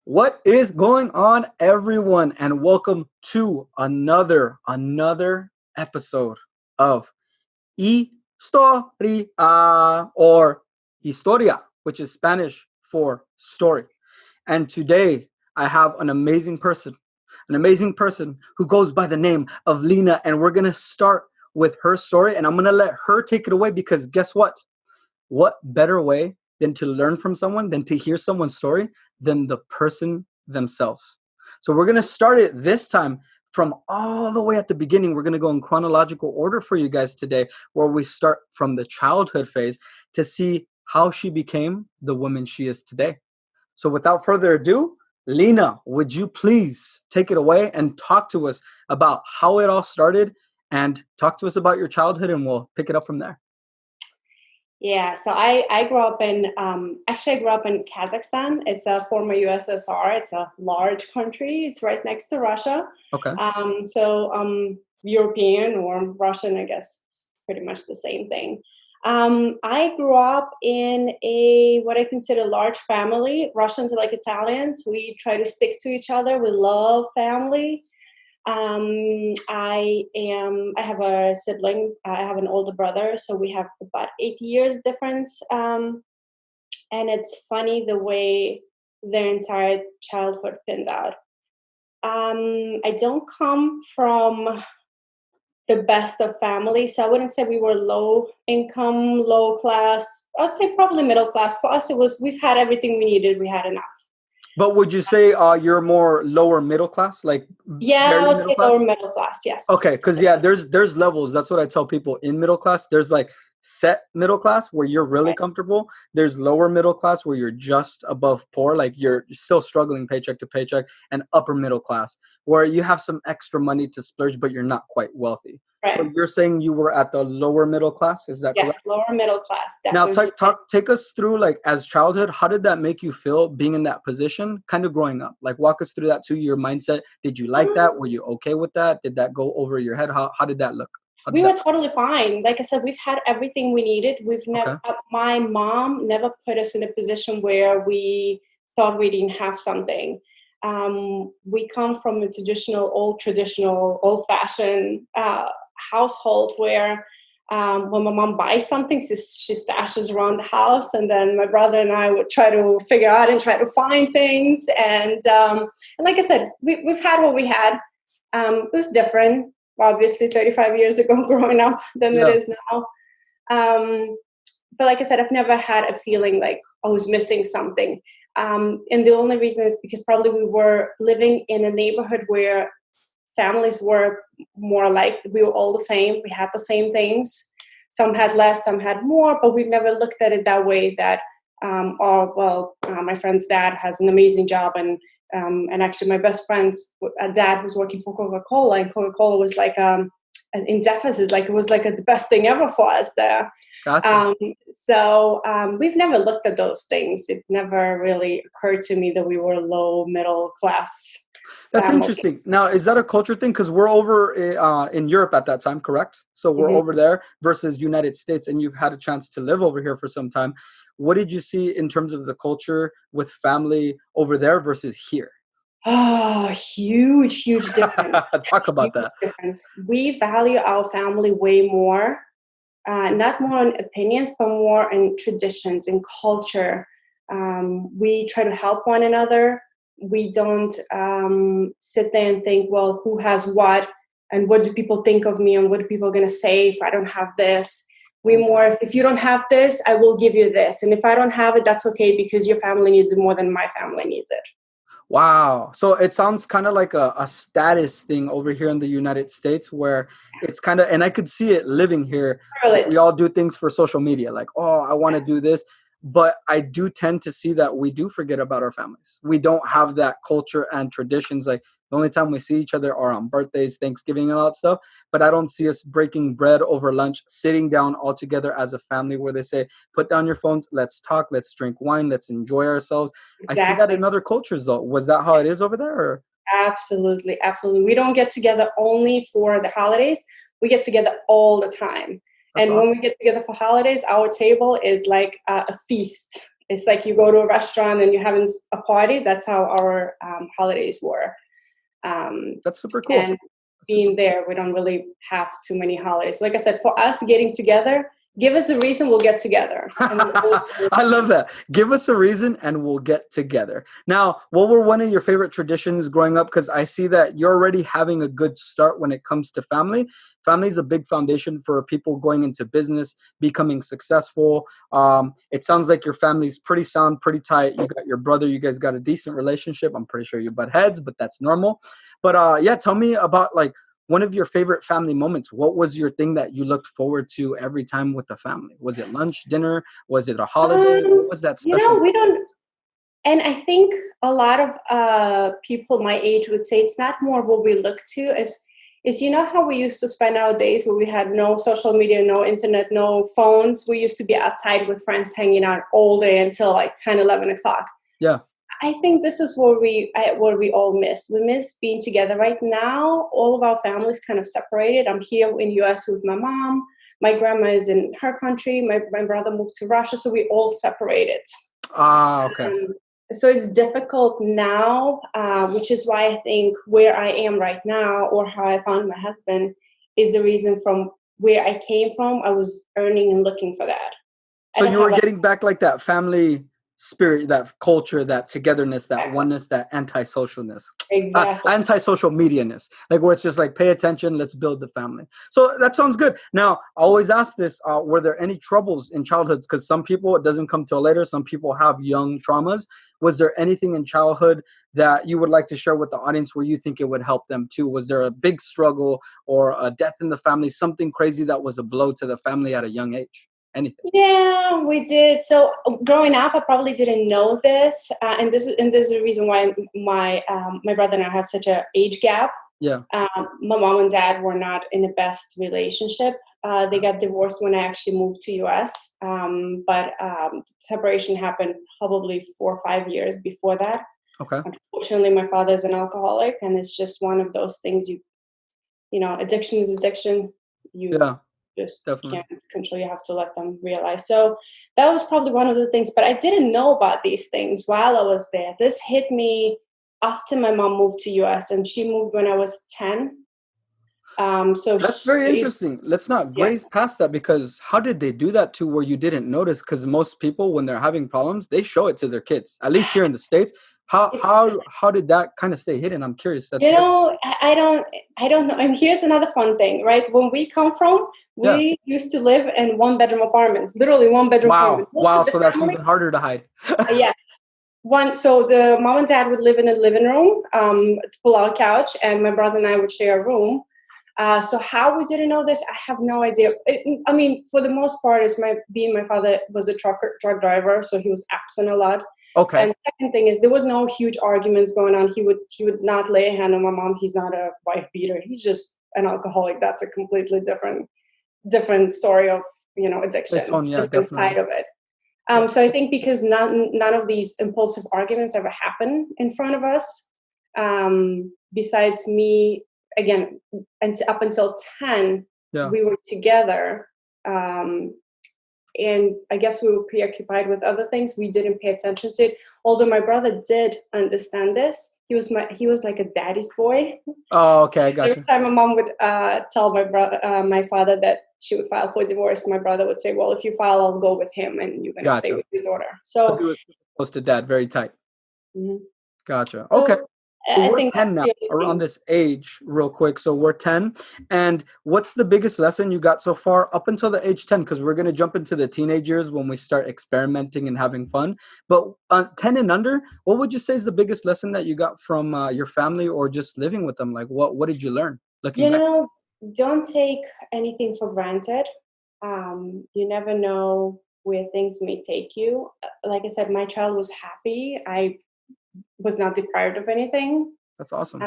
What is going on, everyone? And welcome to another episode of Historia or Historia, which is Spanish for story. And today I have an amazing person who goes by the name of Lina. And we're going to start with her story. And I'm going to let her take it away because guess what? What better way than to learn from someone, than to hear someone's story, than the person themselves? So we're going to start it this time from all the way at the beginning. We're going to go in chronological order for you guys today, where we start from the childhood phase to see how she became the woman she is today. So without further ado, Lina, would you please take it away and talk to us about how it all started and talk to us about your childhood, and we'll pick it up from there. Yeah, so I grew up in I grew up in Kazakhstan. It's a former USSR. It's a large country. It's right next to Russia. Okay. European or Russian, I guess, pretty much the same thing. I grew up in a what I consider large family. Russians are like Italians. We try to stick to each other. We love family. I have a sibling. I have an older brother, so we have about 8 years difference. And it's funny the way their entire childhood panned out. I don't come from the best of families, so I wouldn't say we were low income, low class. I'd say probably middle class. For us, it was we've had everything we needed. We had enough. But would you say you're more lower middle class, like Yeah, I barely would middle say class? lower middle class. Yes. Okay, because yeah, there's levels. That's what I tell people in middle class. There's like set middle class where you're really Right. comfortable. There's lower middle class where you're just above poor, like you're still struggling paycheck to paycheck, and upper middle class where you have some extra money to splurge, but you're not quite wealthy. So Right. you're saying you were at the lower middle class? Is that Yes, correct? lower middle class, Now, definitely. take us through, like, as childhood, how did that make you feel being in that position, kind of growing up? Like, walk us through that to your mindset. Did you like that? Were you okay with that? Did that go over your head? How did that look? How We did were that? totally fine. Like I said, we've had everything we needed. We've never, Okay. my mom never put us in a position where we thought we didn't have something. We come from a traditional, old-fashioned household where when my mom buys something, she stashes around the house, and then my brother and I would try to figure out and try to find things. And like I said, we've had what we had. It was different, obviously, 35 years ago growing up than it Yeah. is now. Um, but like I said, I've never had a feeling like I was missing something. And the only reason is because probably we were living in a neighborhood where families were more alike. We were all the same. We had the same things. Some had less, some had more, but we've never looked at it that way. That, my friend's dad has an amazing job, and actually my best friend's dad was working for Coca-Cola, and Coca-Cola was like in deficit. Like it was like the best thing ever for us there. Gotcha. We've never looked at those things. It never really occurred to me that we were low middle class That's family. interesting. Now, is that a culture thing? Because we're over in Europe at that time, correct? So we're Mhm. over there versus United States, and you've had a chance to live over here for some time. What did you see in terms of the culture with family over there versus here? Oh, huge difference. Talk about Huge that. difference. We value our family way more, not more on opinions, but more in traditions and culture. We try to help one another. We don't sit there and think, well, who has what, and what do people think of me, and what are people going to say if I don't have this? We more, Interesting. if you don't have this, I will give you this. And if I don't have it, that's okay, because your family needs it more than my family needs it. Wow. So it sounds kind of like a status thing over here in the United States where it's kind of, and I could see it living here, where we Privilege. all do things for social media, like, oh, I want to do this. But I do tend to see that we do forget about our families. We don't have that culture and traditions. Like the only time we see each other are on birthdays, Thanksgiving, and all that stuff. But I don't see us breaking bread over lunch, sitting down all together as a family where they say, put down your phones, let's talk, let's drink wine, let's enjoy ourselves. I see that Exactly. in other cultures, though. Was that how it is over there? Or? Absolutely, absolutely. We don't get together only for the holidays. We get together all the time. That's And when awesome. we get together for holidays, our table is like a feast. It's like you go to a restaurant and you're having a party. That's how our holidays were. That's super cool. And being there, we don't really have too many holidays. Like I said, for us getting together, give us a reason, we'll get together. I love that. Give us a reason and we'll get together. Now, what were one of your favorite traditions growing up? Because I see that you're already having a good start when it comes to family. Family is a big foundation for people going into business, becoming successful. It sounds like your family's pretty sound, pretty tight. You got your brother. You guys got a decent relationship. I'm pretty sure you butt heads, but that's normal. But yeah, tell me about like one of your favorite family moments. What was your thing that you looked forward to every time with the family? Was it lunch, dinner? Was it a holiday? What was that special? We don't, and I think a lot of people my age would say it's not more of what we look to is how we used to spend our days where we had no social media, no internet, no phones. We used to be outside with friends hanging out all day until like 10, 11 o'clock. Yeah. I think this is what we all miss. We miss being together. Right now, all of our families kind of separated. I'm here in the US with my mom. My grandma is in her country. My brother moved to Russia, so we all separated. Okay. So it's difficult now, which is why I think where I am right now, or how I found my husband, is the reason from where I came from. I was earning and looking for that. So you were getting back like that family spirit, that culture, that togetherness, that oneness, that anti-socialness, exactly. anti-social media-ness, like where it's just like, pay attention, let's build the family. So that sounds good. Now, I always ask this, were there any troubles in childhoods? Because some people, it doesn't come till later. Some people have young traumas. Was there anything in childhood that you would like to share with the audience where you think it would help them too? Was there a big struggle or a death in the family, something crazy that was a blow to the family at a young age? Anything? Yeah, we did. So growing up, I probably didn't know this, and this is the reason why my brother and I have such a age gap. Yeah. My mom and dad were not in the best relationship. They got divorced when I actually moved to US, but separation happened probably 4 or 5 years before that. Okay. Unfortunately, my father is an alcoholic, and it's just one of those things. Addiction is addiction. Yeah. Just Definitely. can't control. You have to let them realize. So that was probably one of the things, but I didn't know about these things while I was there. This hit me after my mom moved to US, and she moved when I was 10. So That's very interesting. Let's not graze past that, because how did they do that to where you didn't notice? Because most people, when they're having problems, they show it to their kids. At least here in the States, how did that kind of stay hidden? I'm curious. That's I don't know. And here's another fun thing, right? When we come from, we used to live in 1-bedroom apartment, literally 1-bedroom apartment. Wow. So that's even harder to hide. Yes. So the mom and dad would live in a living room, pull-out couch, and my brother and I would share a room. So how we didn't know this, I have no idea. For the most part, my father was a truck driver, so he was absent a lot. Okay. And second thing is, there was no huge arguments going on. He would not lay a hand on my mom. He's not a wife beater. He's just an alcoholic. That's a completely different story of addiction, different side of it. So I think because none of these impulsive arguments ever happen in front of us, besides me, again, and up until 10, we were together. And I guess we were preoccupied with other things. We didn't pay attention to it. Although my brother did understand this. He was like a daddy's boy. Oh, okay, I got you. Every time my mom would tell my father that she would file for divorce, my brother would say, "Well, if you file, I'll go with him, and you're gonna stay with your daughter." So he was close to dad, very tight. Mm-hmm. Gotcha. Okay. So we're 10 now, around this age, real quick. So we're 10. And what's the biggest lesson you got so far up until the age 10? Because we're going to jump into the teenage years when we start experimenting and having fun. But 10 and under, what would you say is the biggest lesson that you got from your family or just living with them? Like, what did you learn? Looking back? Don't take anything for granted. You never know where things may take you. Like I said, my child was happy. I was not deprived of anything. That's awesome.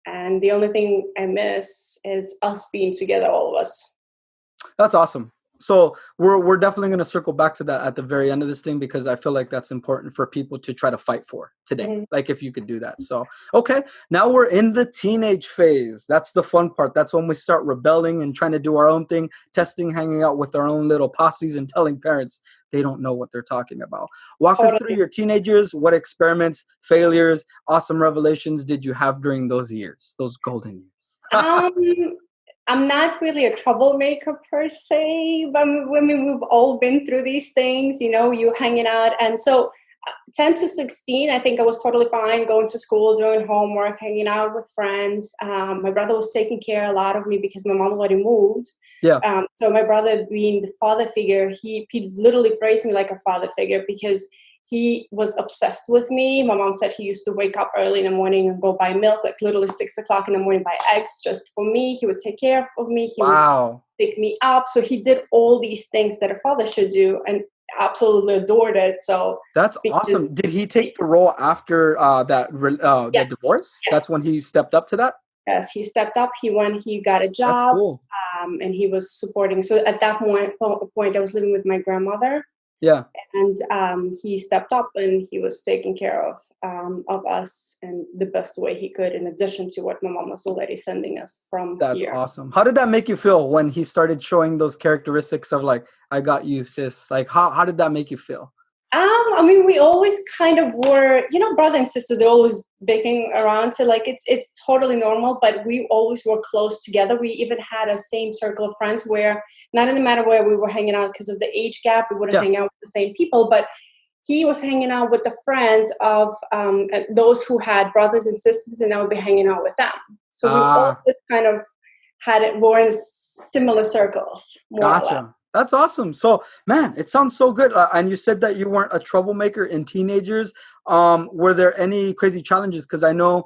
And the only thing I miss is us being together, all of us. That's awesome. So we're definitely going to circle back to that at the very end of this thing, because I feel like that's important for people to try to fight for today. Mm-hmm. Like if you could do that. So, okay, now we're in the teenage phase. That's the fun part. That's when we start rebelling and trying to do our own thing, testing, hanging out with our own little posses and telling parents they don't know what they're talking about. Walk us through your teenagers. What experiments, failures, awesome revelations did you have during those years, those golden years? I'm not really a troublemaker per se, but I mean, we've all been through these things, you hanging out. And so 10 to 16, I think I was totally fine going to school, doing homework, hanging out with friends. My brother was taking care a lot of me because my mom already moved. Yeah. So my brother being the father figure, he literally raised me like a father figure because he was obsessed with me. My mom said he used to wake up early in the morning and go buy milk, like literally 6 o'clock in the morning, buy eggs just for me. He would take care of me. He would pick me up. So he did all these things that a father should do, and absolutely adored it. So that's awesome. Did he take the role after the divorce? Yes. That's when he stepped up to that? Yes, he stepped up. He got a job. That's cool. And he was supporting. So at that point, I was living with my grandmother. Yeah. And he stepped up and he was taking care of us in the best way he could, in addition to what my mom was already sending us from here. That's here. awesome. How did that make you feel when he started showing those characteristics of like, I got you, sis? Like, how did that make you feel? I mean, we always kind of were, brother and sister, they're always bickering around. So like, it's totally normal, but we always were close together. We even had a same circle of friends where not in the matter where we were hanging out because of the age gap, we wouldn't hang out with the same people, but he was hanging out with the friends of those who had brothers and sisters, and I would be hanging out with them. So we all just kind of were in similar circles. Gotcha. That's awesome. So, man, it sounds so good. And you said that you weren't a troublemaker in teenagers. Were there any crazy challenges? Because I know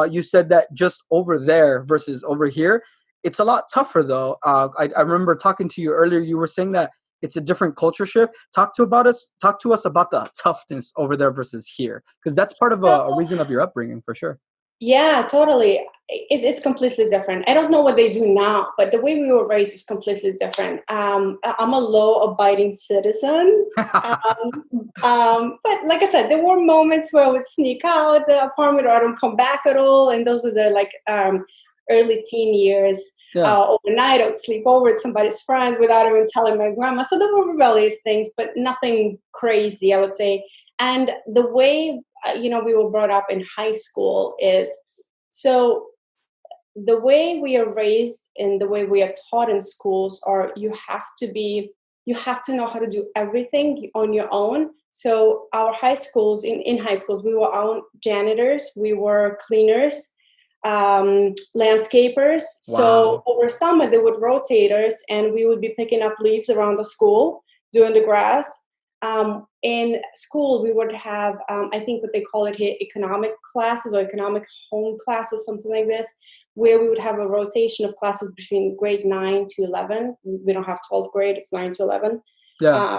you said that just over there versus over here, it's a lot tougher, though. I remember talking to you earlier. You were saying that it's a different culture shift. Talk to us about the toughness over there versus here, because that's part of a reason of your upbringing, for sure. Yeah, totally. It's completely different. I don't know what they do now, but the way we were raised is completely different. I'm a law-abiding citizen. But like I said, there were moments where I would sneak out the apartment or I don't come back at all. And those are the early teen years. Overnight, I would sleep over at somebody's friend without even telling my grandma. So there were rebellious things, but nothing crazy, I would say. And the way we were brought up in high school is, so the way we are raised and the way we are taught in schools are you have to know how to do everything on your own. So our high schools, in high schools, we were our own janitors, we were cleaners, landscapers. Wow. So over summer they would rotate us and we would be picking up leaves around the school, doing the grass. In school, we would have, I think what they call it here, economic classes or economic home classes, something like this, where we would have a rotation of classes between grade 9 to 11. We don't have 12th grade, it's 9 to 11. Yeah.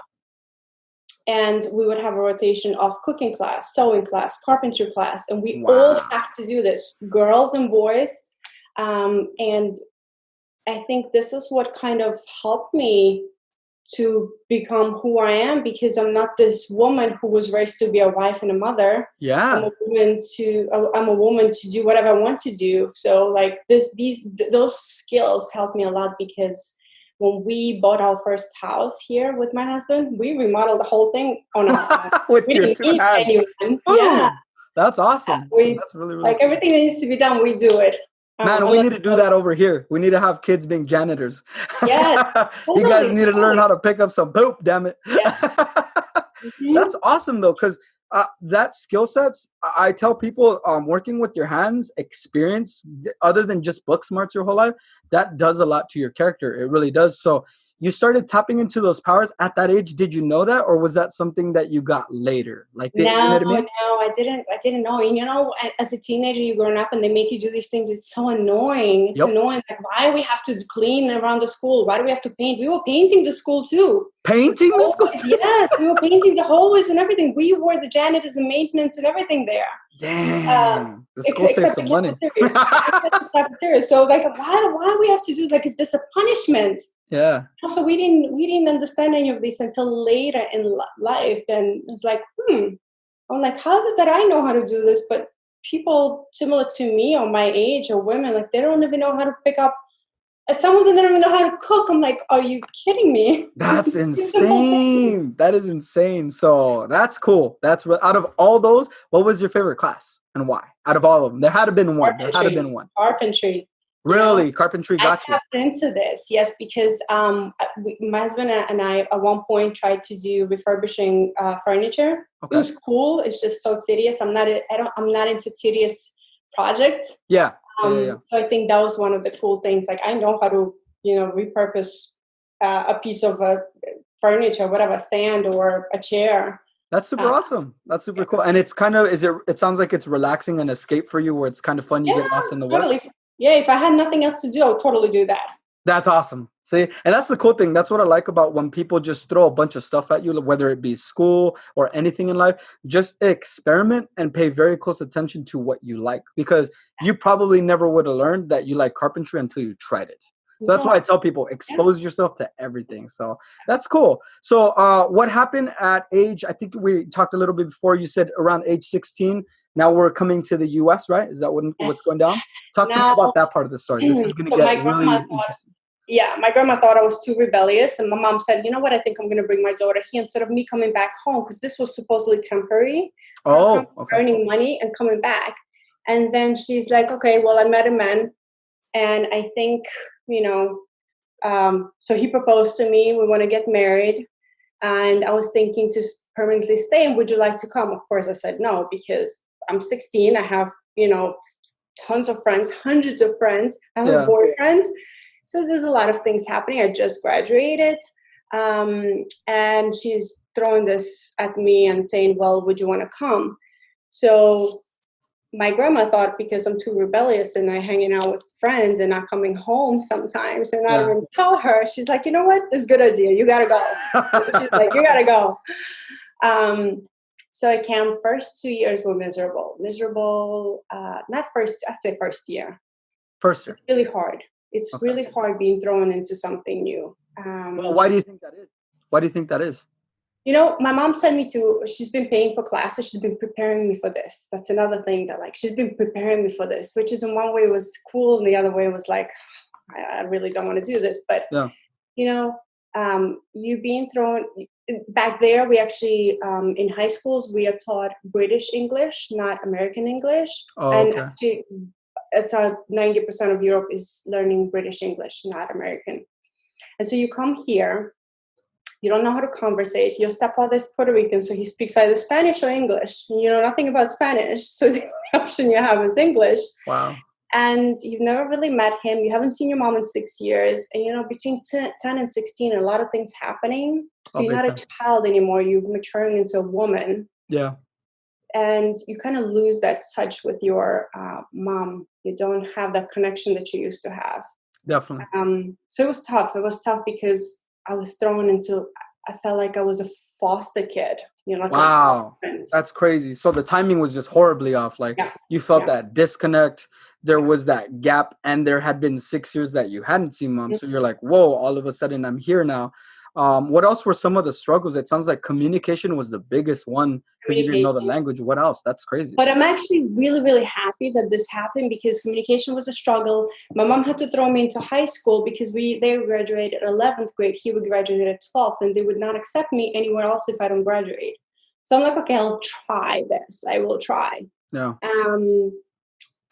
And we would have a rotation of cooking class, sewing class, carpentry class, and we all have to do this, girls and boys. And I think this is what kind of helped me to become who I am, because I'm not this woman who was raised to be a wife and a mother. Yeah. I'm a woman to do whatever I want to do. So like those skills helped me a lot, because when we bought our first house here with my husband, we remodeled the whole thing on our own. With your two hands. Anyone. Yeah. That's awesome. That's really, really cool. Everything that needs to be done, we do it. Man, we need to do that over here. We need to have kids being janitors. Yeah. You guys need to learn how to pick up some poop, damn it. Yeah. Mm-hmm. That's awesome, though, because that skill sets, I tell people, working with your hands, experience, other than just book smarts your whole life, that does a lot to your character. It really does. So you started tapping into those powers at that age. Did you know that, or was that something that you got later? Like, No, I didn't know. And as a teenager, you're growing up and they make you do these things. It's so annoying. It's annoying. Like, why do we have to clean around the school? Why do we have to paint? We were painting the school too. Painting the school? Yes, we were painting the hallways and everything. We were the janitors and maintenance and everything there. Damn. The school saved Except the some money. cafeteria. Except the cafeteria. So like, why we have to do, like, is this a punishment? Yeah. Also, we didn't understand any of this until later in life. Then it's like, I'm like, how is it that I know how to do this, but people similar to me or my age or women, like, they don't even know how to pick up. Some of them don't even know how to cook. I'm like, are you kidding me? That's It's simple thing. insane. That is insane. So that's cool. Out of all those, what was your favorite class and why? Out of all of them, there had to been one. There had to been one. Carpentry. You know, Really, carpentry I got you. tapped into this, yes, because my husband and I at one point tried to do refurbishing furniture. Okay. It was cool. It's just so tedious. I'm not into tedious projects. Yeah. Yeah. So I think that was one of the cool things. Like, I know how to, repurpose a piece of furniture, whatever, stand or a chair. That's super awesome. That's super cool. And it's kind of, it sounds like it's relaxing and escape for you where it's kind of fun. You get lost in the work. Totally. Yeah, if I had nothing else to do, I would totally do that. That's awesome. See, and that's the cool thing. That's what I like about when people just throw a bunch of stuff at you, whether it be school or anything in life. Just experiment and pay very close attention to what you like, because you probably never would have learned that you like carpentry until you tried it. So that's why I tell people, expose yourself to everything. So that's cool. So what happened at age, I think we talked a little bit before, you said around age 16. Now we're coming to the US, right? Is that what's going down? Talk to me about that part of the story. This is going to get really interesting. Yeah, my grandma thought I was too rebellious. And my mom said, you know what, I think I'm going to bring my daughter here instead of me coming back home, because this was supposedly temporary. Oh, okay. Earning money and coming back. And then she's like, okay, well, I met a man. And I think, so he proposed to me. We want to get married. And I was thinking to permanently stay. And would you like to come? Of course, I said no, because I'm 16. I have, tons of friends, hundreds of friends. I have a boyfriend. So there's a lot of things happening. I just graduated. And she's throwing this at me and saying, well, would you want to come? So my grandma thought, because I'm too rebellious and I'm hanging out with friends and not coming home sometimes, and I don't even tell her, she's like, you know what? It's a good idea. You got to go. She's like, you got to go. So I came. First 2 years were miserable. Not first, I'd say first year. First year. It's really hard. It's really hard being thrown into something new. Well, why do you think that is? Why do you think that is? My mom sent me she's been paying for classes. She's been preparing me for this. That's another thing that, like, she's been preparing me for this, which is in one way was cool. And the other way was like, I really don't want to do this. But, you being thrown back there, we actually, in high schools, we are taught British English, not American English. And actually, it's how 90% of Europe is learning British English, not American. And so you come here, you don't know how to conversate. Your stepfather is Puerto Rican, so he speaks either Spanish or English. You know nothing about Spanish, so the only option you have is English. Wow. And you've never really met him. You haven't seen your mom in 6 years. And, between 10 and 16, a lot of things happening. So you're not a child anymore. You're maturing into a woman. Yeah. And you kind of lose that touch with your mom. You don't have that connection that you used to have. Definitely. So it was tough. It was tough because I was thrown into, I felt like I was a foster kid. Wow. That's crazy. So the timing was just horribly off. Like you felt that disconnect. There was that gap, and there had been 6 years that you hadn't seen mom. So you're like, whoa, all of a sudden I'm here now. What else were some of the struggles? It sounds like communication was the biggest one because you didn't know the language. What else? That's crazy. But I'm actually really, really happy that this happened because communication was a struggle. My mom had to throw me into high school because they graduated 11th grade. He would graduate at 12th, and they would not accept me anywhere else if I don't graduate. So I'm like, okay, I'll try this. I will try. Yeah.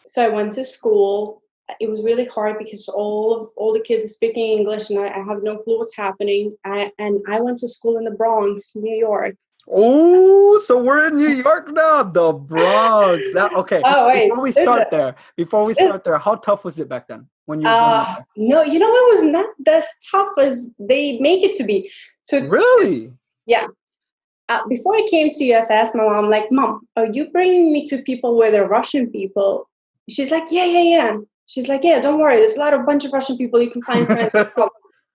So I went to school. It was really hard because all the kids are speaking English and I have no clue what's happening. And I went to school in the Bronx, New York. Oh, so we're in New York now, the Bronx. Okay. Oh, wait. Before we start there, how tough was it back then when you were growing up? No, it was not as tough as they make it to be. So really? Yeah. Before I came to US, I asked my mom, like, Mom, are you bringing me to people where they're Russian people? She's like, yeah. She's like, yeah, don't worry. There's a bunch of Russian people you can find friends,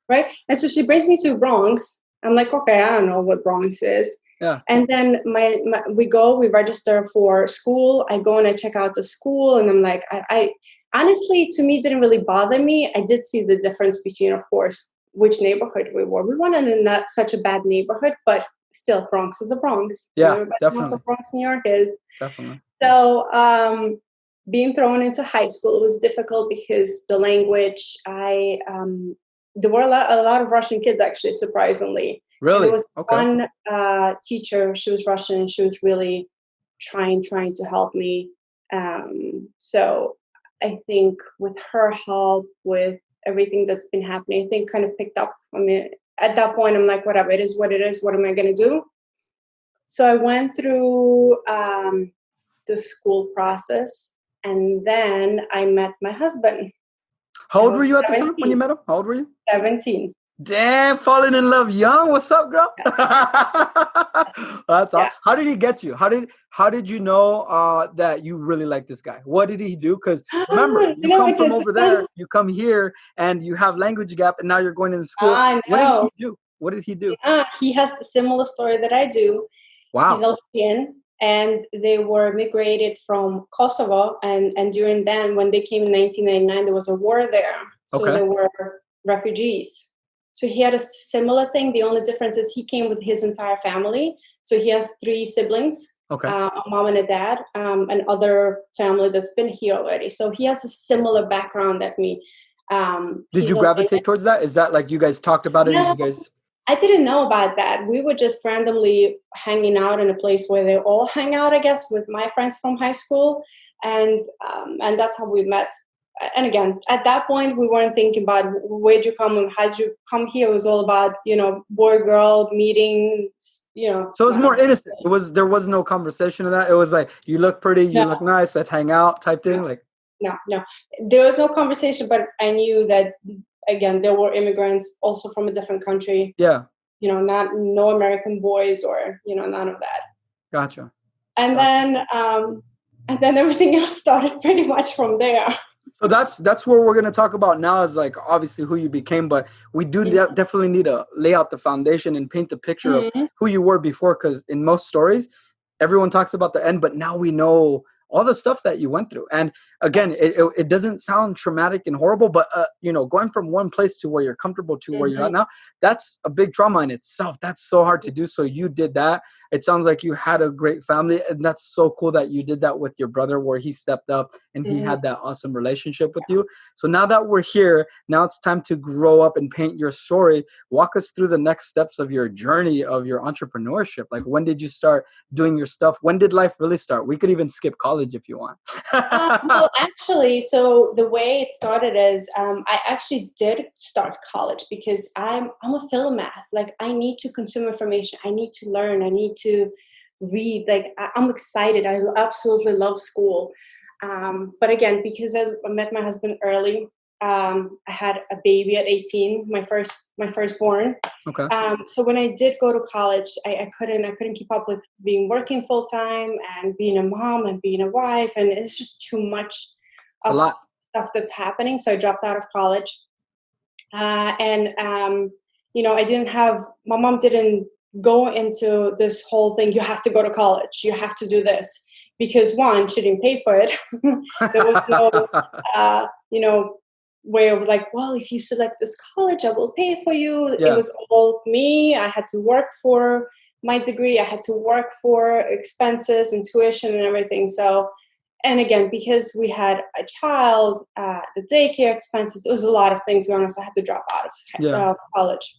right? And so she brings me to Bronx. I'm like, okay, I don't know what Bronx is. Yeah. And then we register for school. I go and I check out the school, and I'm like, I honestly, to me, it didn't really bother me. I did see the difference between, of course, which neighborhood we were. We weren't in not such a bad neighborhood, but still, Bronx is a Bronx. Yeah, Everybody knows definitely. what Bronx, New York is. Definitely. So being thrown into high school was difficult because the language. There were a lot of Russian kids, actually, surprisingly. And there Really? was Okay. one teacher. She was Russian, and she was really trying to help me. So I think with her help, with everything that's been happening, I think kind of picked up. I mean, at that point, I'm like, whatever, it is what it is. What am I going to do? So I went through the school process, and then I met my husband. How I old were was you at the time when you met him? How old were you? 17. Damn, falling in love young. What's up, girl? That's all. Yeah. How did he get you? How did you know that you really like this guy? What did he do? Because remember, you come It's from over there, you come here, and you have language gap, and now you're going into school. I What did know. he do? What did he do? Yeah, he has the similar story that I do. He's Wow. Albanian, and they were migrated from Kosovo, and during then, when they came in 1999, there was a war there, so Okay. they were refugees. So he had a similar thing. The only difference is he came with his entire family. So he has 3 siblings, Okay. a mom and a dad, and other family that's been here already. So he has a similar background that me. Did you gravitate towards that? Is that like you guys talked about it? And you guys. I didn't know about that. We were just randomly hanging out in a place where they all hang out, I guess, with my friends from high school, and that's how we met. And again, at that point, we weren't thinking about where'd you come and how'd you come here. It was all about, boy girl meetings, So it was more innocent. There was no conversation of that. It was like, you look pretty, you look nice, let's hang out type thing. Like no, there was no conversation, but I knew that again there were immigrants also from a different country. Yeah. No American boys or none of that. Gotcha. And then everything else started pretty much from there. So that's where we're going to talk about now is like obviously who you became, but we do definitely need to lay out the foundation and paint the picture of who you were before, because in most stories, everyone talks about the end, but now we know all the stuff that you went through. And again, it doesn't sound traumatic and horrible, but going from one place to where you're comfortable to where you're at now, that's a big trauma in itself. That's so hard to do. So you did that. It sounds like you had a great family, and that's so cool that you did that with your brother, where he stepped up and he had that awesome relationship with you. So now that we're here, now it's time to grow up and paint your story. Walk us through the next steps of your journey of your entrepreneurship. Like, when did you start doing your stuff? When did life really start? We could even skip college if you want. Well, actually, so the way it started is I actually did start college because I'm a philomath. Like, I need to consume information. I need to learn. I need to read. Like, I'm excited. I absolutely love school. But again, because I met my husband early, I had a baby at 18, my firstborn. Okay. So when I did go to college, I couldn't keep up with working full time and being a mom and being a wife, and it's just too much of stuff that's happening. So I dropped out of college, and I didn't have, my mom didn't go into this whole thing. You have to go to college. You have to do this. Because one, she didn't pay for it. There was no, way of like, well, if you select this college, I will pay for you. Yeah. It was all me. I had to work for my degree. I had to work for expenses and tuition and everything. So, and again, because we had a child, the daycare expenses, it was a lot of things going on. So I had to drop out of college.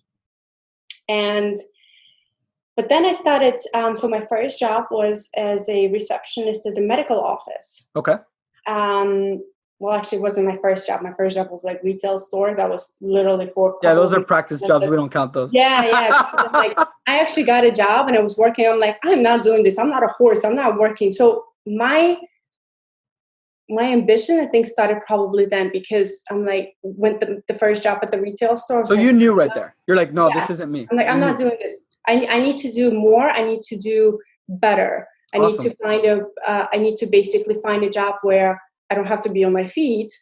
But then I started, so my first job was as a receptionist at the medical office. Okay. Well, actually, it wasn't my first job. My first job was like retail store. That was literally for. Yeah, those are practice jobs. We don't count those. Yeah. Like, I actually got a job and I was working. I'm like, I'm not doing this. I'm not a horse. I'm not working. So my ambition, I think, started probably then, because I'm like, went the first job at the retail store. So you knew right there. You're like, no, this isn't me. I'm like, I'm not doing this. I need to do more. I need to do better. I need to I need to basically find a job where I don't have to be on my feet.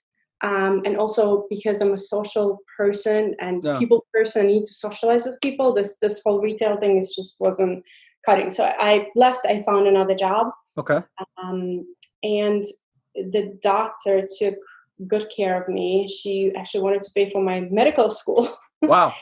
And also because I'm a social person and people person, I need to socialize with people. This whole retail thing just wasn't cutting. So I left, I found another job. Okay. And the doctor took good care of me. She actually wanted to pay for my medical school. Wow.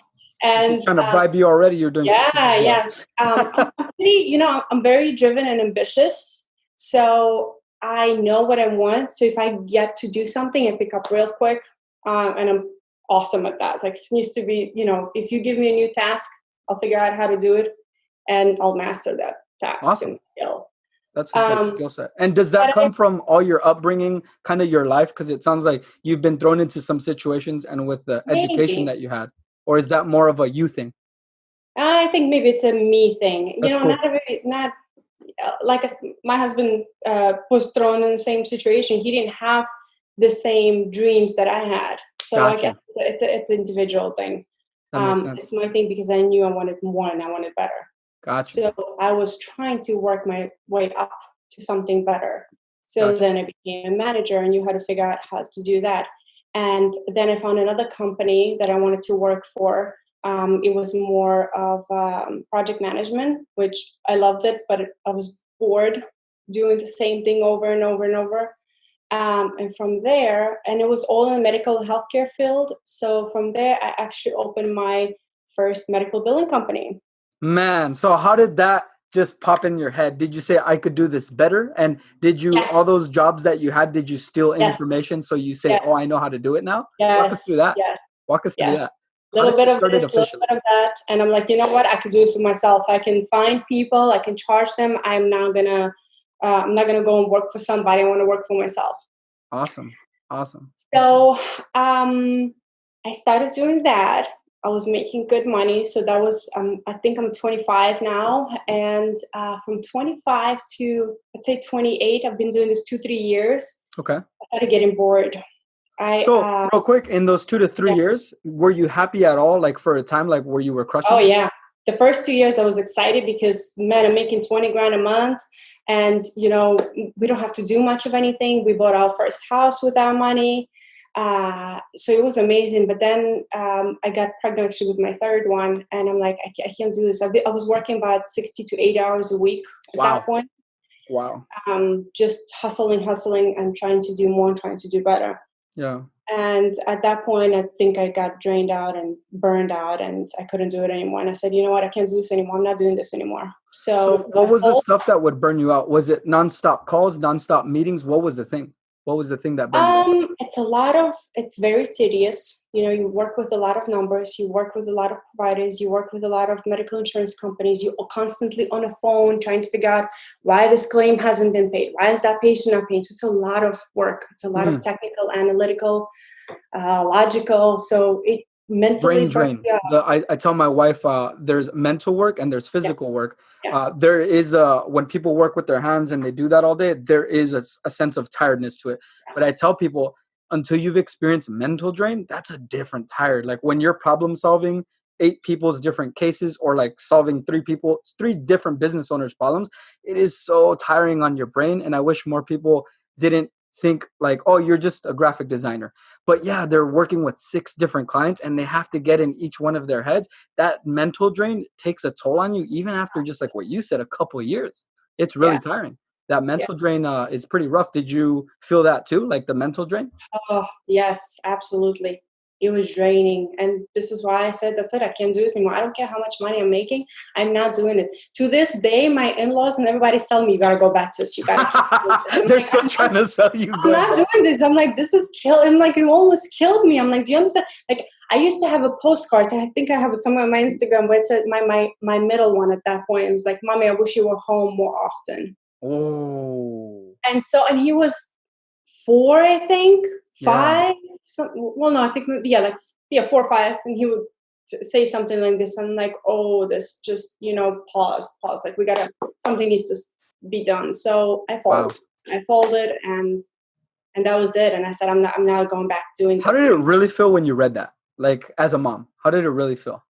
And She's trying to bribe you already. You're doing something as well. I'm pretty, I'm very driven and ambitious. So I know what I want. So if I get to do something, I pick up real quick, and I'm awesome at that. Like, it needs to be, if you give me a new task, I'll figure out how to do it, and I'll master that task Awesome. and skill. That's a good skill set. And does that come from all your upbringing, kind of your life? Because it sounds like you've been thrown into some situations and with the education that you had. Or is that more of a you thing? I think maybe it's a me thing. That's cool. Not like my husband was thrown in the same situation. He didn't have the same dreams that I had. So Gotcha. I guess it's an individual thing. That makes sense. It's my thing because I knew I wanted more and I wanted better. Gotcha. So I was trying to work my way up to something better. So then I became a manager and knew how to figure out how to do that. And then I found another company that I wanted to work for. It was more of project management, which I loved it, but I was bored doing the same thing over and over and over. And from there, and it was all in the medical and healthcare field. So from there, I actually opened my first medical billing company. Man, so how did that just pop in your head? Did you say I could do this better? And did you, all those jobs that you had, did you steal information? So you say, oh, I know how to do it now? Walk us through that. Walk us through that. A little bit of this, a little bit of that. And I'm like, you know what? I could do this myself. I can find people. I can charge them. I'm not going to go and work for somebody. I want to work for myself. Awesome. Awesome. So I started doing that. I was making good money. So that was, I think I'm 25 now. And from 25 to, let's say 28, I've been doing this 2-3 years. Okay. I started getting bored. So real quick, in those 2 to 3 years, were you happy at all? Like for a time, like where you were crushing? Oh, yeah. The first 2 years I was excited because, man, I'm making 20 grand a month. And, we don't have to do much of anything. We bought our first house with our money. So it was amazing. But then I got pregnant actually with my third one. And I'm like, I can't do this. I was working about 60 to 80 hours a week at that point. Wow. Just hustling and trying to do more and trying to do better. Yeah. And at that point, I think I got drained out and burned out and I couldn't do it anymore. And I said, you know what? I can't do this anymore. I'm not doing this anymore. So what was the stuff that would burn you out? Was it nonstop calls, nonstop meetings? What was the thing? What was the thing that burned you out? It's very serious. You work with a lot of numbers. You work with a lot of providers. You work with a lot of medical insurance companies. You're constantly on a phone trying to figure out why this claim hasn't been paid. Why is that patient not paid? So it's a lot of work. It's a lot of technical, analytical, logical. So it mentally brain drain. I tell my wife there's mental work and there's physical work. There is when people work with their hands and they do that all day, there is a sense of tiredness to it. But I tell people, until you've experienced mental drain, that's a different tired. Like when you're problem solving 8 people's different cases or like solving 3 different business owners' problems, it is so tiring on your brain. And I wish more people didn't think like, oh, you're just a graphic designer. But yeah, they're working with 6 different clients and they have to get in each one of their heads. That mental drain takes a toll on you, even after just like what you said, a couple of years. It's really tiring. That mental drain is pretty rough. Did you feel that too, like the mental drain? Oh, yes, absolutely. It was draining. And this is why I said, that's it. I can't do it anymore. I don't care how much money I'm making. I'm not doing it. To this day, my in-laws and everybody's telling me, you got to go back to this. You got to. They're still trying to sell you. I'm not doing this. I'm like, this is I'm like, it almost killed me. I'm like, do you understand? Like, I used to have a postcard. I think I have it somewhere on my Instagram, but it said my middle one at that point. It was like, Mommy, I wish you were home more often. Oh. And he was 4, I think, 5. I think 4 or 5, and he would say something like this. I'm like, oh, this just pause. Like something needs to be done. So I folded. Wow. I folded, and that was it. And I said, I'm not going back doing this. How did it really feel when you read that? Like as a mom, how did it really feel?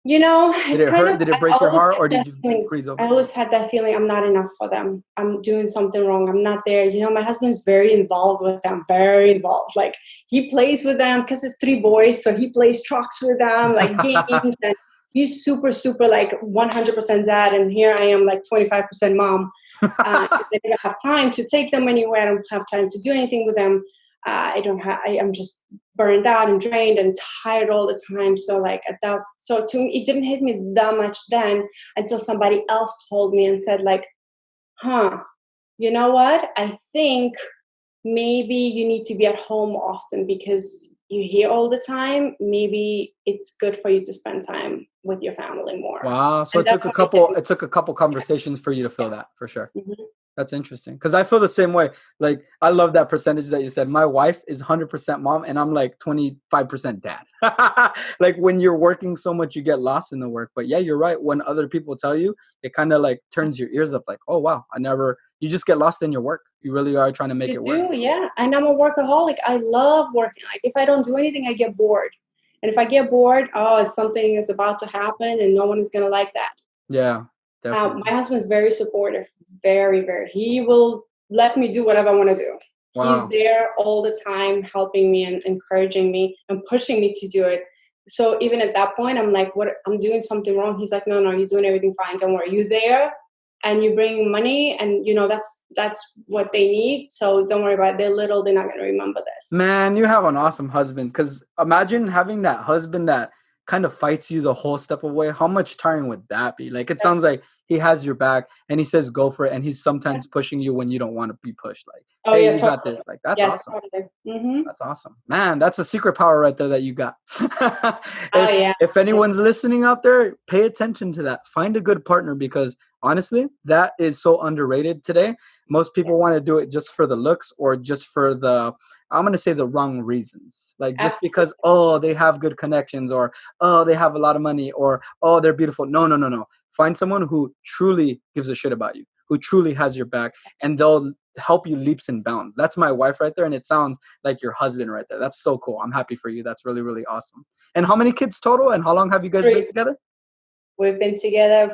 Did it hurt? Did it break your heart, or did you freeze over? I always had that feeling I'm not enough for them. I'm doing something wrong. I'm not there. My husband's very involved with them, very involved. Like he plays with them because it's 3 boys. So he plays trucks with them, like games. And he's super, super like 100% dad. And here I am like 25% mom. I don't have time to take them anywhere. I don't have time to do anything with them. I'm just burned out and drained and tired all the time. So like so to me, it didn't hit me that much then until somebody else told me and said like, you know what? I think maybe you need to be at home often because you're here all the time. Maybe it's good for you to spend time with your family more. Wow. So And it took a couple conversations for you to feel that, for sure. Mm-hmm. That's interesting because I feel the same way. Like, I love that percentage that you said. My wife is 100% mom and I'm like 25% dad. Like, when you're working so much, you get lost in the work. But yeah, you're right. When other people tell you, it kind of like turns your ears up like, oh, wow, you just get lost in your work. You really are trying to make it work. Yeah. And I'm a workaholic. I love working. Like, if I don't do anything, I get bored. And if I get bored, something is about to happen and no one is going to like that. Yeah. Definitely. My husband's very supportive, very, very. He will let me do whatever I want to do. Wow. He's there all the time, helping me and encouraging me and pushing me to do it. So even at that point, I'm like, "What? I'm doing something wrong." He's like, "No, you're doing everything fine. Don't worry. You're there, and you're bringing money, and that's what they need. So don't worry about it. They're little. They're not going to remember this." Man, you have an awesome husband. Because imagine having that husband that kind of fights you the whole step away. How much tiring would that be? Like, it sounds like he has your back and he says go for it, and he's sometimes pushing you when you don't want to be pushed. Like, hey, you got this. Like, that's awesome. Totally. Mm-hmm. That's awesome, man. That's a secret power right there that you got. Yeah. If anyone's listening out there, pay attention to that. Find a good partner, because honestly, that is so underrated today. Most people want to do it just for the looks or just for I'm going to say the wrong reasons. Like, just because, they have good connections, or, they have a lot of money, or, they're beautiful. No. Find someone who truly gives a shit about you, who truly has your back, and they'll help you leaps and bounds. That's my wife right there. And it sounds like your husband right there. That's so cool. I'm happy for you. That's really, really awesome. And how many kids total? And how long have you guys been together? We've been together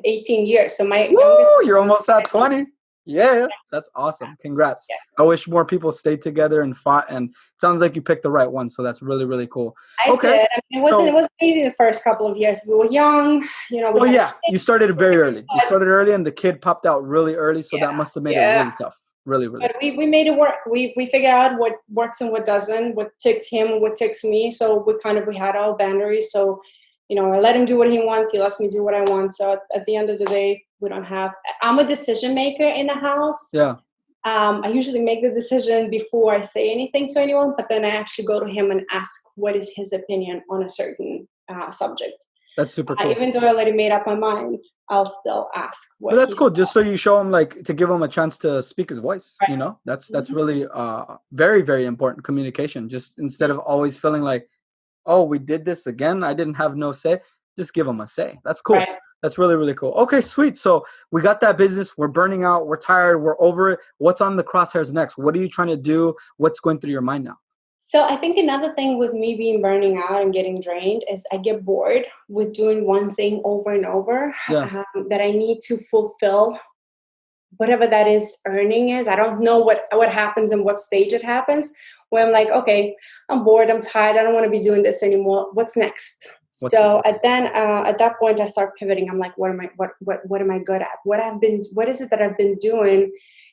18 years. So my youngest, you're almost at 20. Yeah, that's awesome. Congrats. Yeah. I wish more people stayed together and fought, and it sounds like you picked the right one. So that's really, really cool. I did. I mean, it wasn't easy the first couple of years. We were young, you started very early. You started early and the kid popped out really early. So that must have made it really tough. Really, really tough. We made it work. We figured out what works and what doesn't, what ticks him, what ticks me. So we had our boundaries. So, I let him do what he wants. He lets me do what I want. So at the end of the day, I'm a decision maker in the house. Yeah. I usually make the decision before I say anything to anyone, but then I actually go to him and ask what is his opinion on a certain subject. That's super cool. Even though I already made up my mind, I'll still ask. But that's cool. Just so you show him, like, to give him a chance to speak his voice. Right. That's really very, very important communication. Just instead of always feeling like, oh, we did this again, I didn't have no say. Just give them a say. That's cool. Right. That's really, really cool. Okay, sweet. So we got that business. We're burning out. We're tired. We're over it. What's on the crosshairs next? What are you trying to do? What's going through your mind now? So I think another thing with me being burning out and getting drained is I get bored with doing one thing over and over. Yeah. That I need to fulfill whatever that is earning is. I don't know what happens and what stage it happens, where I'm like, okay, I'm bored, I'm tired, I don't want to be doing this anymore. What's next? At that point I start pivoting. I'm like, what am I good at? What is it that I've been doing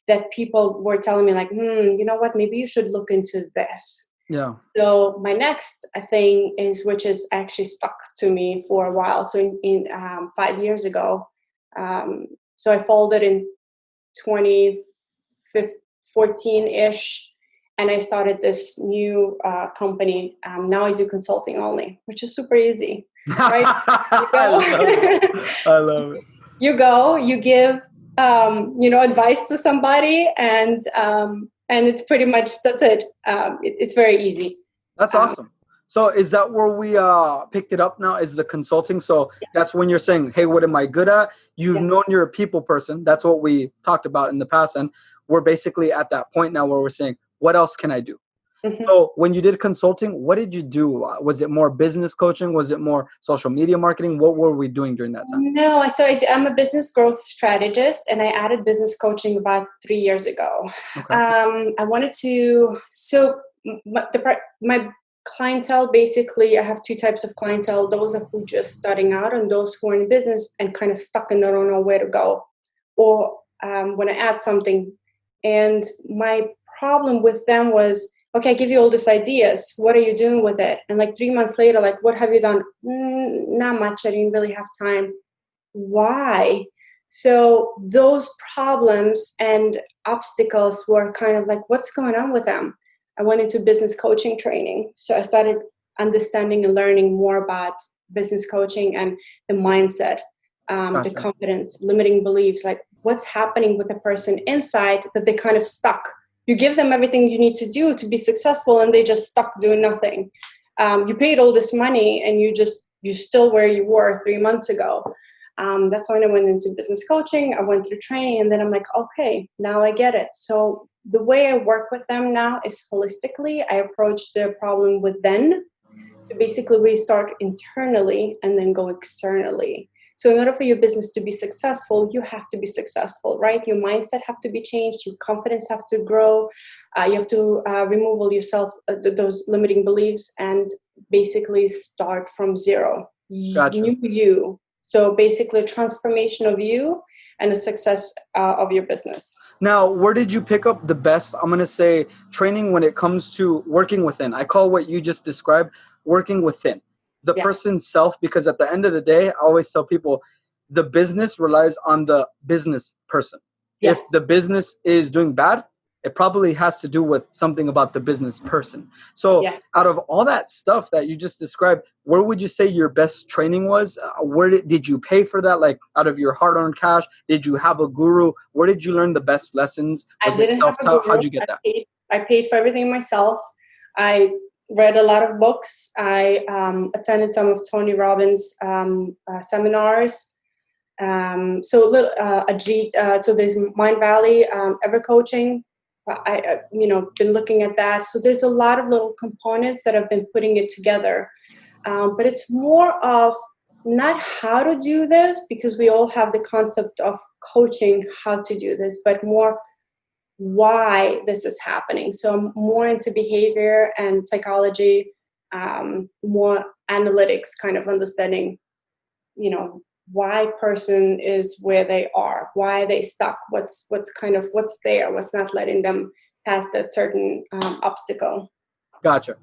that people were telling me like, you know what, maybe you should look into this. Yeah. So my next thing which is actually stuck to me for a while. So in 5 years ago, so I folded in 2014-ish, and I started this new company. Now I do consulting only, which is super easy, right? I love it. You go, you give, advice to somebody, and it's pretty much, that's it. It's very easy. That's awesome. So is that where we picked it up now, is the consulting? So that's when you're saying, hey, what am I good at? You've known you're a people person. That's what we talked about in the past. And we're basically at that point now where we're saying, what else can I do? Mm-hmm. So when you did consulting, what did you do? Was it more business coaching? Was it more social media marketing? What were we doing during that time? No, so I'm a business growth strategist, and I added business coaching about 3 years ago. Okay. I wanted to, my clientele, basically, I have two types of clientele. Those are who just starting out and those who are in business and kind of stuck and don't know where to go. Or when I add something. And my problem with them was, okay, I give you all these ideas. What are you doing with it? And like 3 months later, like, what have you done? Not much. I didn't really have time. Why? So those problems and obstacles were kind of like, what's going on with them? I went into business coaching training. So I started understanding and learning more about business coaching and the mindset, the confidence, limiting beliefs, like what's happening with the person inside that they kind of stuck. You give them everything you need to do to be successful and they just stuck doing nothing. You paid all this money and you're still where you were 3 months ago. That's when I went into business coaching. I went through training and then I'm like, okay, now I get it. So the way I work with them now is holistically. I approach the problem within. So basically we start internally and then go externally. So in order for your business to be successful, you have to be successful, right? Your mindset have to be changed. Your confidence have to grow. You have to remove all yourself, those limiting beliefs and basically start from zero. Gotcha. New you. So basically transformation of you and the success of your business. Now, where did you pick up the best, I'm going to say, training when it comes to working within? I call what you just described working within the person's self, because at the end of the day, I always tell people the business relies on the business person. Yes. If the business is doing bad, it probably has to do with something about the business person. So out of all that stuff that you just described, where would you say your best training was? Where did you pay for that? Like out of your hard-earned cash? Did you have a guru? Where did you learn the best lessons? Was it self-taught? How'd you get that? I paid for everything myself. I read a lot of books. I attended some of Tony Robbins' seminars. So there's Mind Valley, Ever Coaching. I been looking at that. So there's a lot of little components that I've been putting it together. But it's more of not how to do this, because we all have the concept of coaching how to do this, but more why this is happening. So I'm more into behavior and psychology, more analytics, kind of understanding, why person is where they are, why they stuck, what's there, what's not letting them pass that certain obstacle. Gotcha.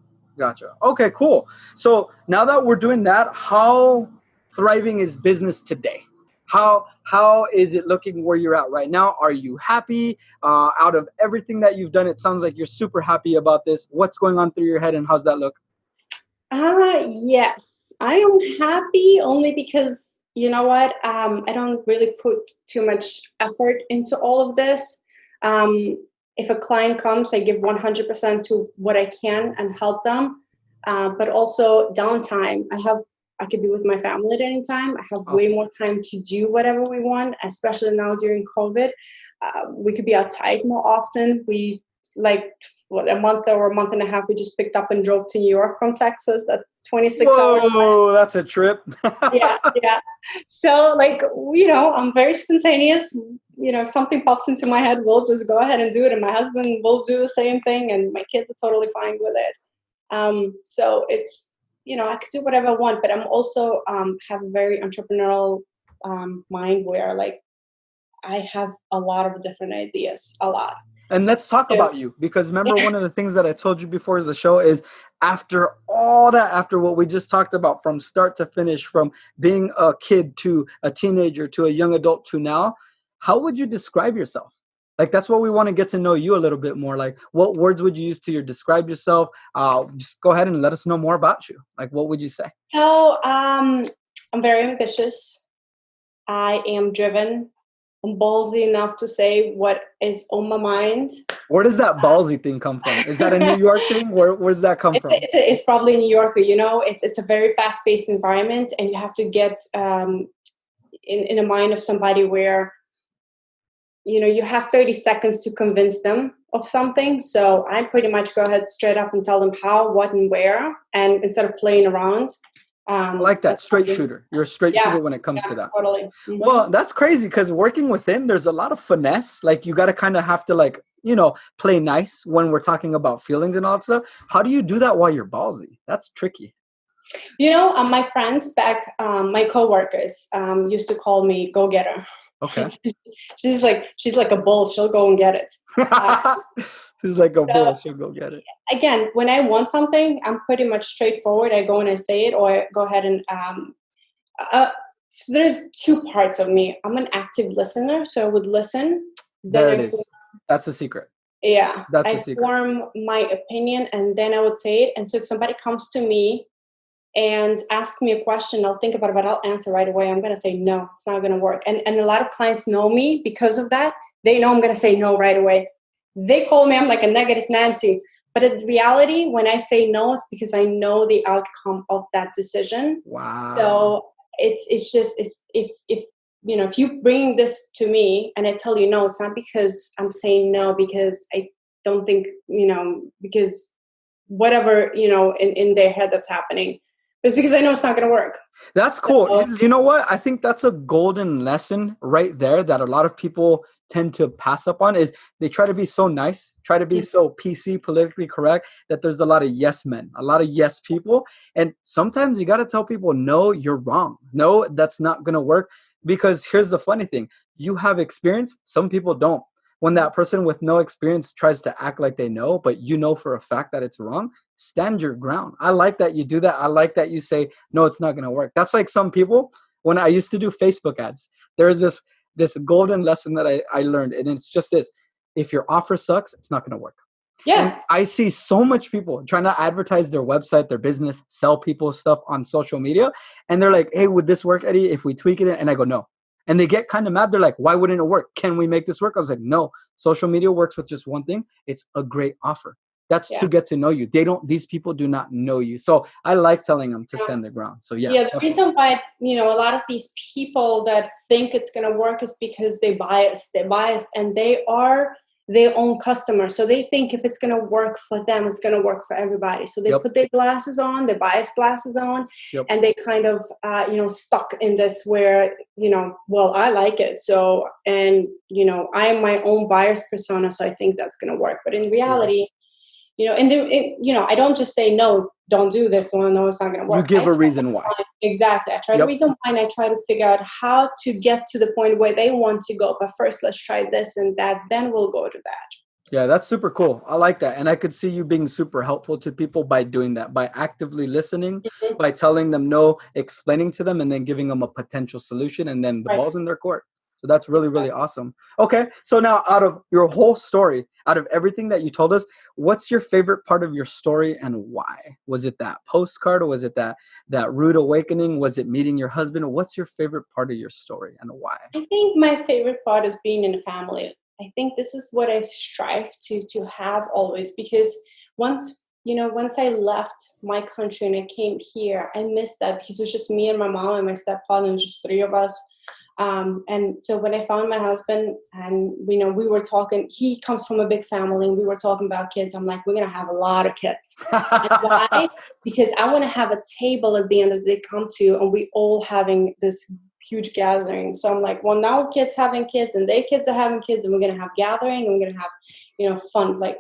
Okay, cool. So now that we're doing that, how thriving is business today? How is it looking where you're at right now? Are you happy? Out of everything that you've done, it sounds like you're super happy about this. What's going on through your head and how's that look? Yes, I am happy only because, you know what? I don't really put too much effort into all of this. If a client comes, I give 100% to what I can and help them. But also downtime. I could be with my family at any time. I have way more time to do whatever we want, especially now during COVID. We could be outside more often. We a month or a month and a half, we just picked up and drove to New York from Texas. That's 26 hours. Whoa, that's a trip. Yeah. So I'm very spontaneous. If something pops into my head, we'll just go ahead and do it. And my husband will do the same thing. And my kids are totally fine with it. So it's, I could do whatever I want, but I'm also have a very entrepreneurial mind where I have a lot of different ideas, a lot. And let's talk about you, because remember one of the things that I told you before the show is after all that, after what we just talked about from start to finish, from being a kid to a teenager to a young adult to now, how would you describe yourself? Like, that's what we want to get to know you a little bit more. Like, what words would you use to describe yourself? Just go ahead and let us know more about you. Like, what would you say? So I'm very ambitious. I am driven. I'm ballsy enough to say what is on my mind. Where does that ballsy thing come from? Is that a New York thing? Where's that come from? It's probably New Yorker. It's a very fast-paced environment, and you have to get in the mind of somebody where you have 30 seconds to convince them of something. So I pretty much go ahead straight up and tell them how, what, and where, and instead of playing around. I like that. That's Straight something. shooter. You're a straight Yeah, shooter when it comes to yeah, that. totally. Well, that's crazy because working within, there's a lot of finesse. Like you got to kind of have to like, play nice when we're talking about feelings and all that stuff. How do you do that while you're ballsy? That's tricky. My friends back, my coworkers, used to call me "go getter." Okay. She's like a bull. She'll go and get it. Uh, He's like a so bull. She'll go get it. again, when I want something, I'm pretty much straightforward. I go and I say it, or I go ahead and uh, so there's two parts of me. I'm an active listener, so I would listen. Then There it is. That's the secret. yeah, That's the I secret. form my opinion, and then I would say it. And so if somebody comes to me and ask me a question, I'll think about it, but I'll answer right away. I'm going to say no, it's not going to work. And a lot of clients know me because of that. They know I'm going to say no right away. They call me, I'm like a negative Nancy. But in reality, when I say no, it's because I know the outcome of that decision. Wow. So it's just if you bring this to me and I tell you no, it's not because I'm saying no because I don't think because whatever in their head that's happening. It's because I know it's not going to work. That's cool. So, You know what? I think that's a golden lesson right there that a lot of people tend to pass up on is they try to be so nice, try to be so PC, politically correct, that there's a lot of yes men, a lot of yes people. And sometimes you got to tell people, no, you're wrong. No, that's not going to work. Because here's the funny thing. You have experience. Some people don't. When that person with no experience tries to act like they know, but you know for a fact that it's wrong, stand your ground. I like that you do that. I like that you say, no, it's not going to work. That's like some people, when I used to do Facebook ads, there's this golden lesson that I learned. And it's just this, if your offer sucks, it's not going to work. And yes. I see so much people trying to advertise their website, their business, sell people stuff on social media. And they're like, hey, would this work, Eddie, if we tweak it? And I go, no. And they get kind of mad. They're like, why wouldn't it work? Can we make this work? I was like, no, social media works with just one thing. It's a great offer. That's Yeah. to get to know you. These people do not know you. So I like telling them to stand their ground. So yeah. Yeah, the Definitely. reason why, a lot of these people that think it's going to work is because they're biased and they are their own customers. So they think if it's going to work for them, it's going to work for everybody. So they Yep. put their glasses on, their biased glasses on, Yep. and they kind of, stuck in this where, well, I like it. So, and, I am my own biased persona. So I think that's going to work. But in reality, I don't just say, no, don't do this. So no, it's not going to work. You give a reason why. Exactly. I try to Yep. reason why, and I try to figure out how to get to the point where they want to go. But first, let's try this and that. Then we'll go to that. Yeah, that's super cool. I like that. And I could see you being super helpful to people by doing that, by actively listening, Mhm. by telling them no, explaining to them, and then giving them a potential solution. And then the Right. ball's in their court. So that's really, really awesome. Okay. So now out of your whole story, out of everything that you told us, what's your favorite part of your story and why? Was it that postcard or was it that rude awakening? Was it meeting your husband? What's your favorite part of your story and why? I think my favorite part is being in a family. I think this is what I strive to have always, because once I left my country and I came here, I missed that because it was just me and my mom and my stepfather, and it was just three of us. And so when I found my husband and we were talking, he comes from a big family and we were talking about kids. I'm like, we're going to have a lot of kids. And why? Because I want to have a table at the end of the day come to, and we all having this huge gathering. So I'm like, well, now kids having kids and they kids are having kids, and we're going to have gathering and we're going to have, fun. Like,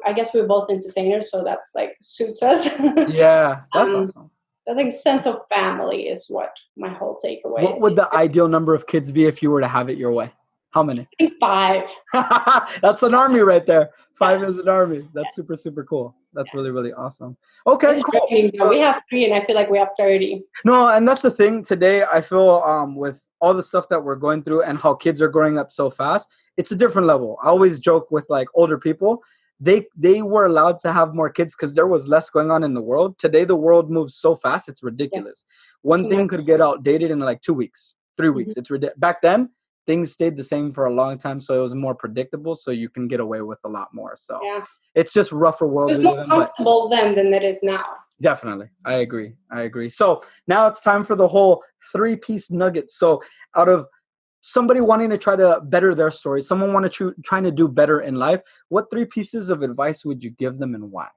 I guess we're both entertainers. So that's like suits us. Yeah, that's awesome. I think sense of family is what my whole takeaway What is. would the ideal number of kids be if you were to have it your way? How many? I think 5. That's an army right there. 5 Yes. is an army. That's Yes. super, super cool. That's Yes. really, really awesome. Okay, It's cool. raining, though. We have 3 and I feel like we have 30. No, and that's the thing today. I feel with all the stuff that we're going through and how kids are growing up so fast, it's a different level. I always joke with like older people. They were allowed to have more kids because there was less going on in the world. Today, the world moves so fast, it's ridiculous. One So thing much. could get outdated in like 2 weeks, 3 weeks. Mhm. It's ridiculous. Back then, things stayed the same for a long time, so it was more predictable. So you can get away with a lot more. So Yeah. it's just rougher world It was we more live in, but comfortable then than it is now. definitely, I agree. So now it's time for the whole 3-piece nugget. So out of somebody wanting to try to better their story, someone trying to do better in life, what 3 pieces of advice would you give them and why?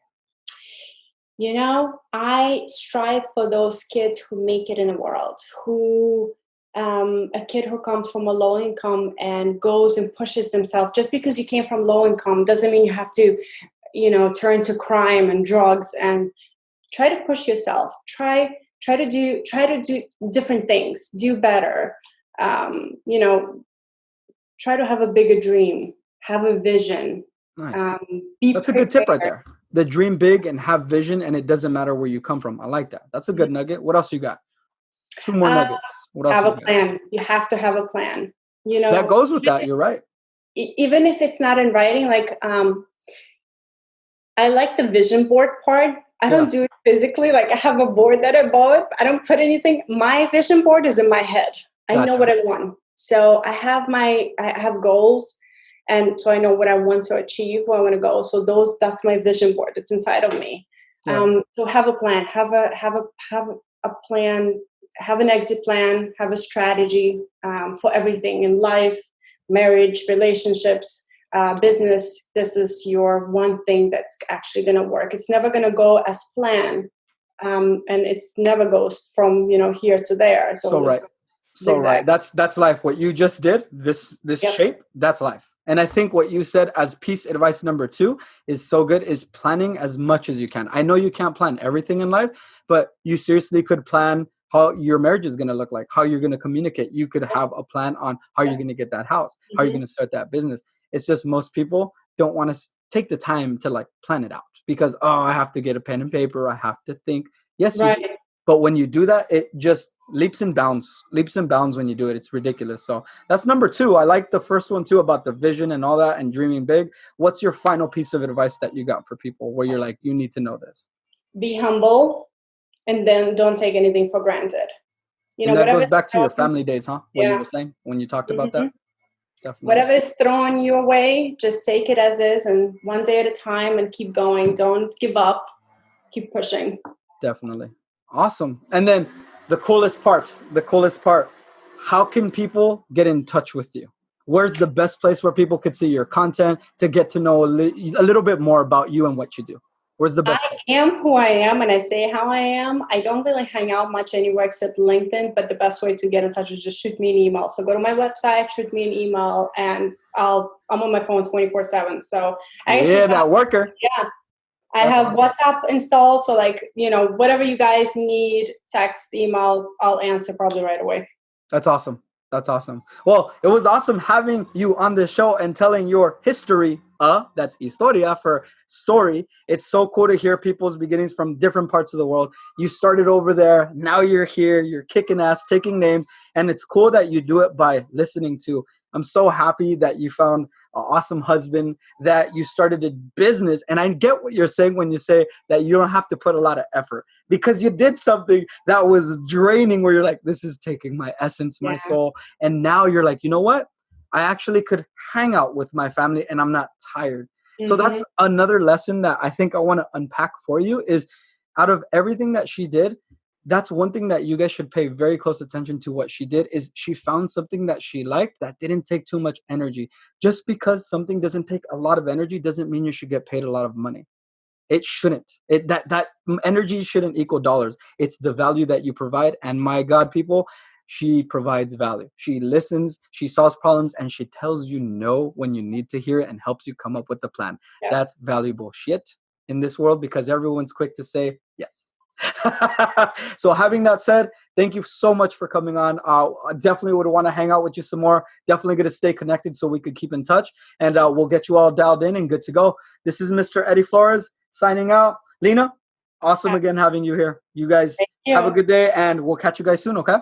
I strive for those kids who make it in the world, who a kid who comes from a low income and goes and pushes themselves. Just because you came from low income doesn't mean you have to, turn to crime and drugs. And try to push yourself. Try to do different things. Do better. Um, you know, Try to have a bigger dream. Have a vision. Nice. Be That's a good tip right prepared. there. The dream big and have vision, and it doesn't matter where you come from. I like that. That's a good nugget. What else you got? Two more Uh, nuggets. What else have you a got? plan. You have to have a plan. That goes with that. You're right. Even if it's not in writing, like I like the vision board part. I Yeah. don't do it physically. Like I have a board that I bought. I don't put anything. My vision board is in my head. I know Gotcha. what I want. So I have goals, and so I know what I want to achieve, where I want to go. So that's my vision board. It's inside of me. Yeah. So have a plan. Have a plan. Have an exit plan. Have a strategy for everything in life, marriage, relationships, business. This is your one thing that's actually going to work. It's never going to go as planned, and it's never goes from here to there. It So always right. goes So zigzag. right. That's life. What you just did, this Yep. shape, that's life. And I think what you said as piece advice number 2 is so good, is planning as much as you can. I know you can't plan everything in life, but you seriously could plan how your marriage is going to look like, how you're going to communicate. You could Yes. have a plan on how you're Yes. going to get that house, how you're Hmm. going to start that business. It's just most people don't want to take the time to like plan it out because, oh, I have to get a pen and paper. I have to think. Yes, you do. Right. But when you do that, it just leaps and bounds when you do it. It's ridiculous. So that's number 2. I like the first one too about the vision and all that and dreaming big. What's your final piece of advice that you got for people where you're like, you need to know this? Be humble, and then don't take anything for granted. And that Whatever goes is back to your thrown, family days, huh? When you yeah. were saying, when you talked about Hmm. that? Definitely. Whatever is thrown your way, just take it as is, and one day at a time, and keep going. Don't give up. Keep pushing. Definitely. Awesome. And then the coolest part, how can people get in touch with you? Where's the best place where people could see your content to get to know a little bit more about you and what you do? Where's the I best place? am who I am, and I say how I am. I don't really hang out much anywhere except LinkedIn, but the best way to get in touch is just shoot me an email. So go to my website, shoot me an email, and I'm on my phone 24/7. So I actually Yeah, that worker. yeah, I That's have awesome. WhatsApp installed. So whatever you guys need, text, email, I'll answer probably right away. That's awesome. That's awesome. Well, it was awesome having you on the show and telling your history. That's historia for story. It's so cool to hear people's beginnings from different parts of the world. You started over there. Now you're here. You're kicking ass, taking names. And it's cool that you do it by listening to. I'm so happy that you found an awesome husband, that you started a business. And I get what you're saying when you say that you don't have to put a lot of effort because you did something that was draining where you're like, this is taking my essence, my Yeah. soul. And now you're like, you know what? I actually could hang out with my family and I'm not tired. So Hmm. that's another lesson that I think I want to unpack for you is out of everything that she did, that's one thing that you guys should pay very close attention to. What she did is she found something that she liked that didn't take too much energy. Just because something doesn't take a lot of energy doesn't mean you should get paid a lot of money. It shouldn't. That energy shouldn't equal dollars. It's the value that you provide. And my God, people, she provides value. She listens, she solves problems, and she tells you no when you need to hear it and helps you come up with a plan. Yeah. That's valuable shit in this world because everyone's quick to say yes. So having that said, thank you so much for coming on. I definitely would want to hang out with you some more. Definitely going to stay connected so we could keep in touch, and we'll get you all dialed in and good to go. This is Mr. Eddie Flores signing out. Lena, awesome Yeah. again having you here. You guys Thank have a you. good day, and we'll catch you guys soon, okay?